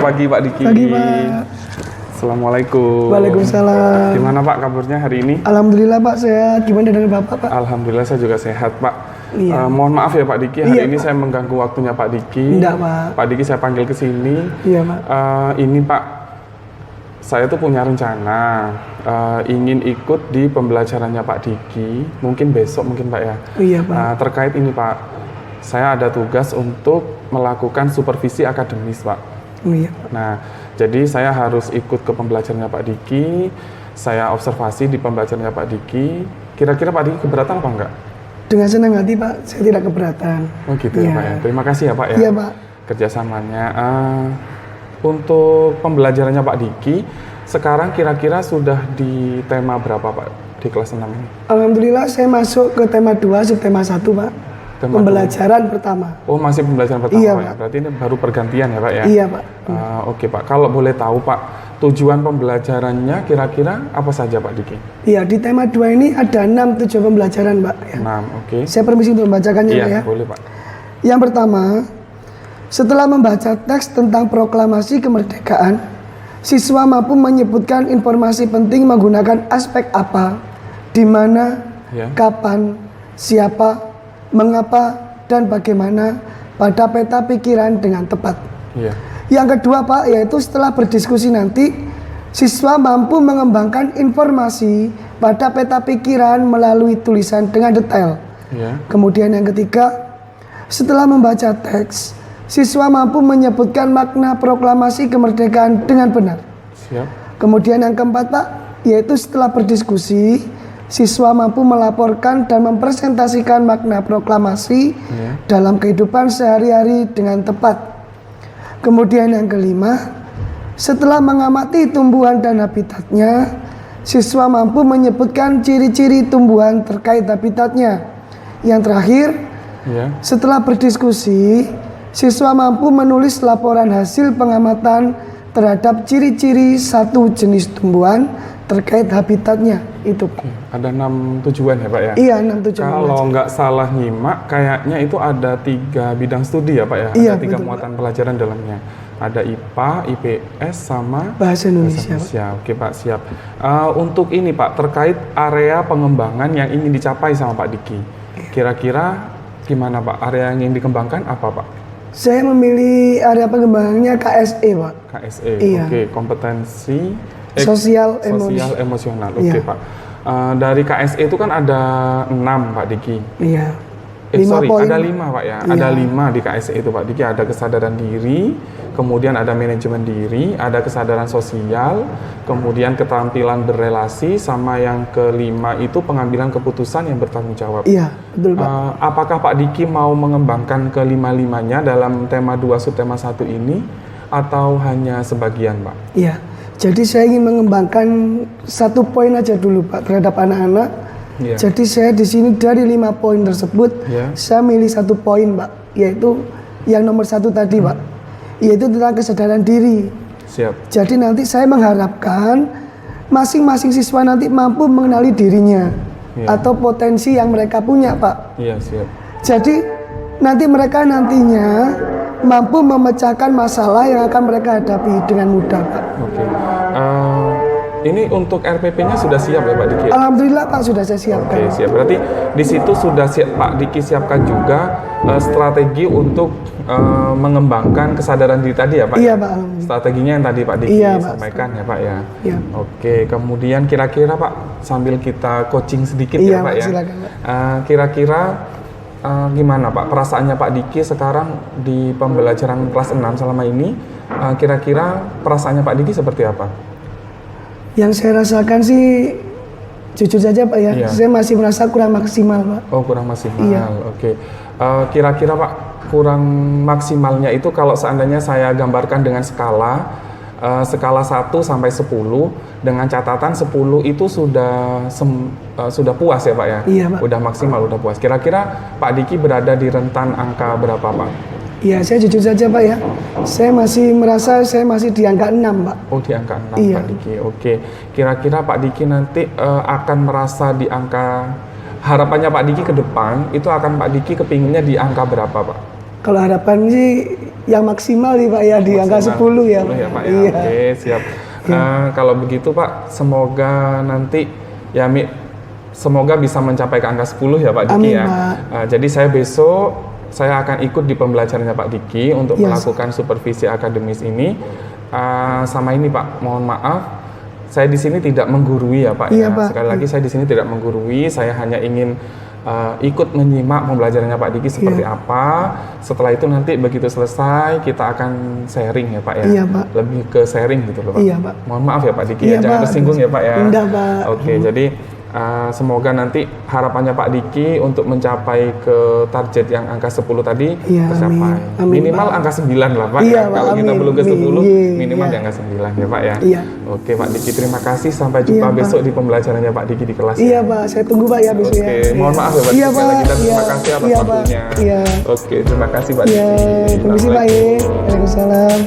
pagi Pak Diki. Pagi Pak. Assalamualaikum. Waalaikumsalam. Gimana Pak kabarnya hari ini? Alhamdulillah Pak sehat. Gimana dengan Bapak Pak? Alhamdulillah saya juga sehat Pak. Iya. Mohon maaf ya Pak Diki, hari Iya, ini Pak. saya mengganggu waktunya Pak Diki. Enggak Pak. Pak Diki saya panggil ke sini. Iya Pak. Ini Pak, saya tuh punya rencana ingin ikut di pembelajarannya Pak Diki. Mungkin besok mungkin Pak ya. Iya Pak. Terkait ini Pak, saya ada tugas untuk melakukan supervisi akademis Pak. Iya. Nah, jadi saya harus ikut ke pembelajarannya Pak Diki, saya observasi di pembelajarannya Pak Diki. Kira-kira Pak Diki keberatan apa enggak? Dengan senang hati Pak, saya tidak keberatan. Oh gitu ya Iya. Pak ya. Terima kasih ya Pak ya. Iya Pak. Kerjasamanya. Untuk pembelajarannya Pak Diki, sekarang kira-kira sudah di tema berapa Pak di kelas 6 ini? Alhamdulillah saya masuk ke tema 2, subtema 1 Pak. Tema Pembelajaran pertama. Oh masih pembelajaran pertama Iya, Pak ya? Pak. Berarti ini baru pergantian ya Pak ya? Iya Pak. Oke Pak, kalau boleh tahu Pak, tujuan pembelajarannya kira-kira apa saja Pak Diki? Iya, di tema 2 ini ada 6 tujuan pembelajaran Pak. Ya. 6, oke. Saya permisi untuk membacakannya Iya, Pak ya. boleh Pak. Yang pertama, setelah membaca teks tentang proklamasi kemerdekaan, siswa mampu menyebutkan informasi penting menggunakan aspek apa, di mana, Ya. kapan, siapa, mengapa, dan bagaimana pada peta pikiran dengan tepat. Iya. Yang kedua Pak, yaitu setelah berdiskusi nanti, siswa mampu mengembangkan informasi pada peta pikiran melalui tulisan dengan detail. Iya. Kemudian yang ketiga, setelah membaca teks, siswa mampu menyebutkan makna proklamasi kemerdekaan dengan benar. Siap. Kemudian yang keempat Pak, yaitu setelah berdiskusi, siswa mampu melaporkan dan mempresentasikan makna proklamasi dalam kehidupan sehari-hari dengan tepat. Kemudian yang kelima, setelah mengamati tumbuhan dan habitatnya, siswa mampu menyebutkan ciri-ciri tumbuhan terkait habitatnya. Yang terakhir, Iya. setelah berdiskusi, siswa mampu menulis laporan hasil pengamatan terhadap ciri-ciri satu jenis tumbuhan terkait habitatnya. Itu Pak. Ada 6 tujuan ya Pak ya? Iya, 6 tujuan. Kalau nggak salah nyimak, kayaknya itu ada 3 bidang studi ya Pak ya? Iya, Ada 3 betul, muatan pelajaran dalamnya. Ada IPA, IPS, sama Bahasa Indonesia. Pak. Indonesia. Oke Pak, siap. Untuk ini Pak, terkait area pengembangan yang ingin dicapai sama Pak Diki. Kira-kira gimana Pak? Area yang ingin dikembangkan apa Pak? Saya memilih area pengembangannya KSE Pak. KSE, Iya. oke. Kompetensi Sosial emosional, oke Iya. Pak. Dari KSE itu kan ada 6 Pak Diki. Iya. Ada 5 Pak ya. Ada 5 di KSE itu Pak Diki. Ada kesadaran diri, kemudian ada manajemen diri, ada kesadaran sosial, kemudian keterampilan berrelasi, sama yang kelima itu pengambilan keputusan yang bertanggung jawab. Iya, betul Pak. Apakah Pak Diki mau mengembangkan kelima-limanya dalam tema 2 subtema 1 ini, atau hanya sebagian Pak? Iya. Jadi saya ingin mengembangkan 1 poin aja dulu Pak terhadap anak-anak. Iya. Jadi saya di sini dari 5 poin tersebut, Iya. saya milih 1 poin Pak, yaitu yang nomor 1 tadi Pak, yaitu tentang kesadaran diri. Siap. Jadi nanti saya mengharapkan masing-masing siswa nanti mampu mengenali dirinya Iya. atau potensi yang mereka punya Pak. Iya, siap. Jadi nanti mereka nantinya mampu memecahkan masalah yang akan mereka hadapi dengan mudah Pak. Oke. Ini untuk RPP-nya sudah siap ya Pak Diki? Alhamdulillah Pak sudah saya siapkan. Oke, siap. Berarti di situ sudah Pak Diki siapkan juga strategi untuk mengembangkan kesadaran diri tadi ya Pak? Iya Pak. Alhamdulillah. Strateginya yang tadi Pak Diki Iya, Pak. sampaikan ya Pak ya? Iya. Oke, kemudian kira-kira Pak, sambil kita coaching sedikit Iya, ya Pak Pak, ya? silakan, Pak. Kira-kira gimana Pak perasaannya Pak Diki sekarang di pembelajaran kelas 6 selama ini? Kira-kira perasaannya Pak Diki seperti apa? Yang saya rasakan sih jujur saja Pak ya, Iya. saya masih merasa kurang maksimal Pak. Oh, kurang maksimal. Iya. Oke. Kira-kira Pak, kurang maksimalnya itu kalau seandainya saya gambarkan dengan skala 1 sampai 10, dengan catatan 10 itu sudah puas ya Pak ya? Iya, Pak. Udah maksimal, udah puas. Kira-kira Pak Diki berada di rentan angka berapa Pak? Iya, saya jujur saja Pak ya, saya masih merasa saya masih di angka 6 Pak. Oh, di angka 6 Iya. Pak Diki. Oke. Kira-kira Pak Diki nanti akan merasa di angka, harapannya Pak Diki ke depan itu akan Pak Diki kepinginnya di angka berapa Pak? Kalau harapan sih yang maksimal nih Pak ya di angka 10 ya. 10 ya Pak ya. Iya. Oke, siap. Kalau begitu Pak, semoga nanti ya semoga bisa mencapai ke angka 10 ya Pak Diki. Amin, ya. Pak. Jadi saya besok saya akan ikut di pembelajarannya Pak Diki untuk Yes. melakukan supervisi akademis ini. Sama ini Pak, mohon maaf, saya di sini tidak menggurui ya Pak. Iya, ya. Pak. Sekali lagi saya di sini tidak menggurui, saya hanya ingin ikut menyimak pembelajarannya Pak Diki seperti apa. Setelah itu nanti begitu selesai kita akan sharing ya Pak ya. Iya, Pak. Lebih ke sharing gitu loh Pak. Iya, Pak. Mohon maaf ya Pak Diki Iya, ya, jangan Pak. tersinggung ya Pak ya. Enggak, Pak. Oke, jadi semoga nanti harapannya Pak Diki untuk mencapai ke target yang angka 10 tadi Iya, tercapai. amin. Minimal Pak. angka 9 lah Pak. Iya, ya. Pak, Kalau kita amin. belum ke 10, Iya, minimal iya. di angka 9 ya Pak ya. Iya. Oke Pak Diki, terima kasih. Sampai jumpa Iya, Pak. besok di pembelajarannya Pak Diki di kelas. Iya ya. Pak, saya tunggu Pak ya besok ya. Oke, mohon maaf ya Pak. Iya Sekali Pak. lagi dan terima Iya. kasih atas Iya, Pak. waktunya. Iya. Oke, terima kasih Pak Iya, Diki. permisi Pak ya. Waalaikumsalam.